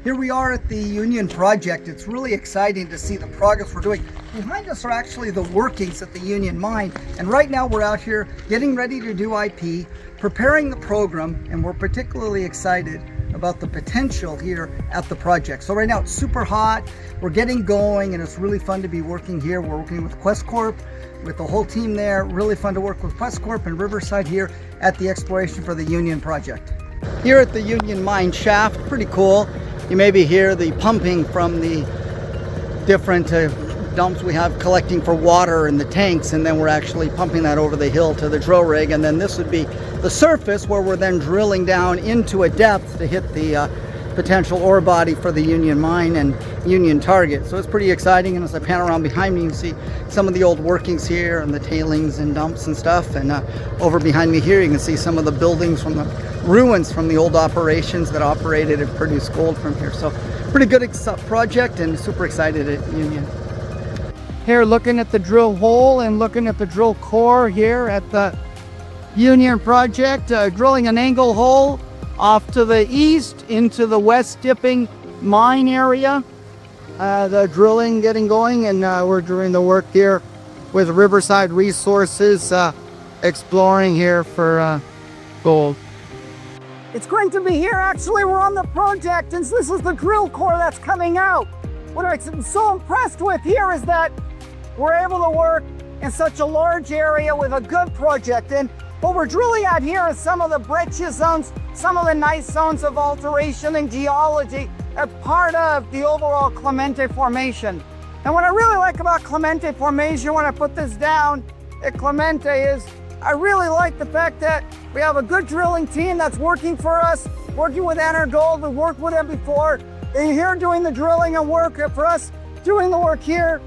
Here we are at the Union project. It's really exciting to see the progress we're doing. Behind us are actually the workings at the Union mine. And right now we're out here getting ready to do IP, preparing the program, and we're particularly excited about the potential here at the project. So right now it's super hot, we're getting going, and it's really fun to be working here. We're working with Quest Corp, with the whole team there. Really fun to work with Quest Corp and Riverside here at the exploration for the Union project. Here at the Union mine shaft, pretty cool. You maybe hear the pumping from the different dumps we have collecting for water in the tanks, and then we're actually pumping that over the hill to the drill rig, and then this would be the surface where we're then drilling down into a depth to hit the potential ore body for the Union mine and Union target. So it's pretty exciting, and as I pan around behind me, you can see some of the old workings here and the tailings and dumps and stuff, and over behind me here you can see some of the buildings from the ruins from the old operations that operated and produced gold from here. So pretty good project, and super excited at Union. Here looking at the drill hole and looking at the drill core here at the Union project, drilling an angle hole off to the east into the west dipping mine area. The drilling getting going, and we're doing the work here with Riverside Resources, exploring here for gold. It's going to be here, actually. We're on the project, and this is the drill core that's coming out. What I'm so impressed with here is that we're able to work in such a large area with a good project. And what we're drilling at here is some of the breccia zones, some of the nice zones of alteration and geology as part of the overall Clemente Formation. And what I really like about Clemente Formation when I put this down at Clemente is I really like the fact that we have a good drilling team that's working for us, working with Energold. We worked with them before. They're here doing the drilling and work for us. Doing the work here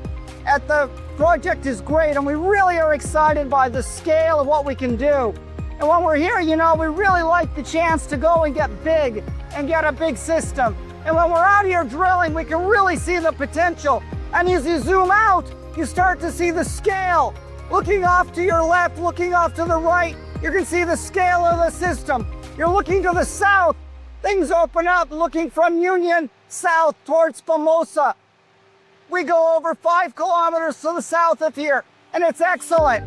at the project is great, and we really are excited by the scale of what we can do. And when we're here, you know, we really like the chance to go and get big and get a big system. And when we're out here drilling, we can really see the potential. And as you zoom out, you start to see the scale. Looking off to your left, looking off to the right, you can see the scale of the system. You're looking to the south, things open up, looking from Union south towards Formosa. We go over 5 kilometers to the south of here, and it's excellent.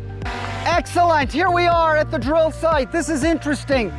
Excellent, here we are at the drill site. This is interesting.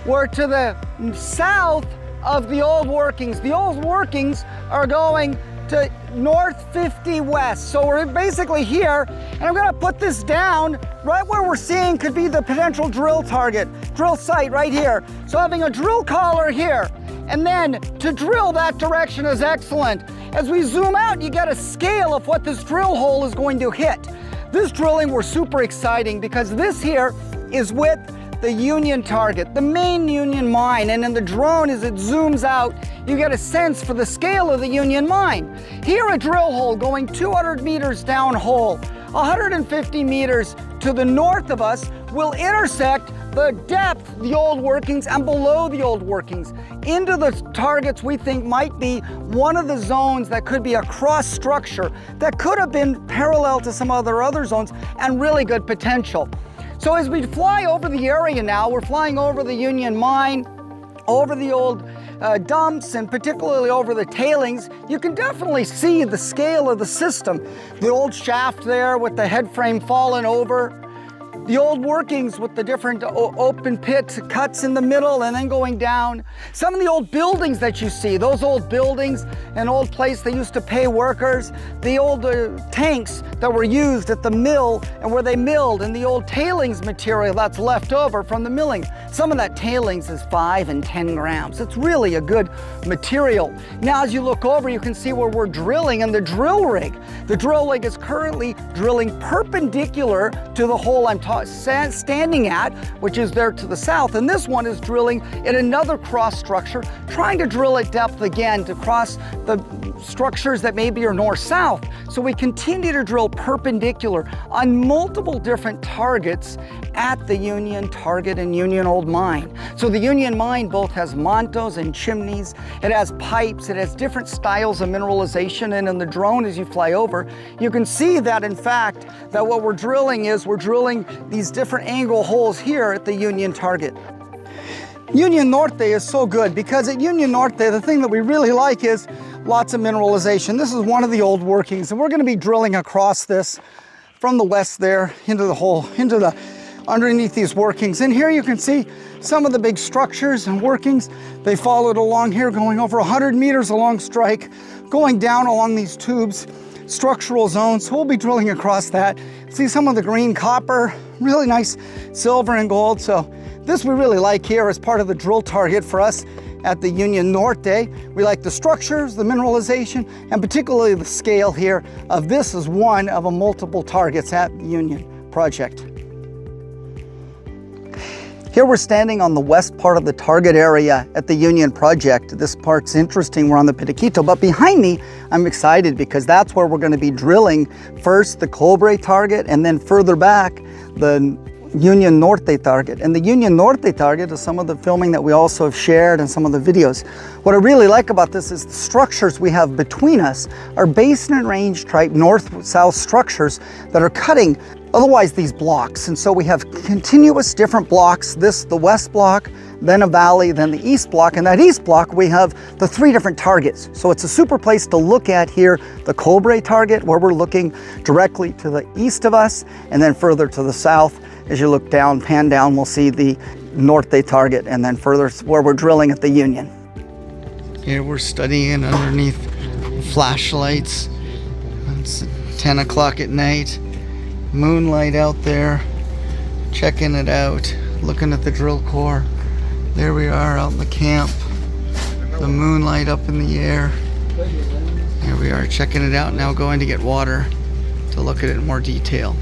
We're to the south of the old workings. The old workings are going to north 50 west. So we're basically here, and I'm gonna put this down right where we're seeing could be the potential drill target, drill site right here. So having a drill collar here, and then to drill that direction is excellent. As we zoom out, you get a scale of what this drill hole is going to hit. This drilling was super exciting because this here is with the Union target, the main Union mine, and in the drone as it zooms out, you get a sense for the scale of the Union mine. Here a drill hole going 200 meters down hole, 150 meters to the north of us will intersect the depth, the old workings, and below the old workings into the targets we think might be one of the zones that could be a cross structure that could have been parallel to some other zones and really good potential. So as we fly over the area now, we're flying over the Union mine, over the old dumps, and particularly over the tailings, you can definitely see the scale of the system. The old shaft there with the head frame fallen over, the old workings with the different open pit cuts in the middle and then going down. Some of the old buildings that you see, those old buildings, an old place they used to pay workers, the old tanks that were used at the mill and where they milled, and the old tailings material that's left over from the milling. Some of that tailings is 5 and 10 grams. It's really a good material. Now as you look over, you can see where we're drilling and the drill rig. The drill rig is currently drilling perpendicular to the hole I'm standing at, which is there to the south, and this one is drilling in another cross structure, trying to drill at depth again to cross the structures that maybe are north-south. So we continue to drill perpendicular on multiple different targets at the Union target and Union old mine. So the Union mine both has mantos and chimneys, it has pipes, it has different styles of mineralization, and in the drone as you fly over, you can see that in fact that what we're drilling is we're drilling these different angle holes here at the Union target. Union Norte is so good because at Union Norte, the thing that we really like is lots of mineralization. This is one of the old workings, and we're going to be drilling across this from the west there into the hole, underneath these workings. And here you can see some of the big structures and workings. They followed along here, going over 100 meters along strike, going down along these tubes, structural zones. So we'll be drilling across that. See some of the green copper, really nice silver and gold. So this we really like here as part of the drill target for us at the Union Norte. We like the structures, the mineralization, and particularly the scale here of this is one of a multiple targets at the Union project. Here we're standing on the west part of the target area at the Union project. This part's interesting, we're on the Pitaquito, but behind me, I'm excited because that's where we're gonna be drilling first the Cobre target and then further back, the Union Norte target. And the Union Norte target is some of the filming that we also have shared and some of the videos. What I really like about this is the structures we have between us are basin and range type north-south structures that are cutting otherwise these blocks. And so we have continuous different blocks, this, the west block, then a valley, then the east block. And that east block, we have the 3 different targets. So it's a super place to look at here, the Cobre target, where we're looking directly to the east of us, and then further to the south. As you look down, pan down, we'll see the Norte target, and then further where we're drilling at the Union. Here we're studying underneath flashlights. It's 10 o'clock at night. Moonlight out there, checking it out, looking at the drill core. There we are out in the camp. The moonlight up in the air. Here we are checking it out now, going to get water to look at it in more detail.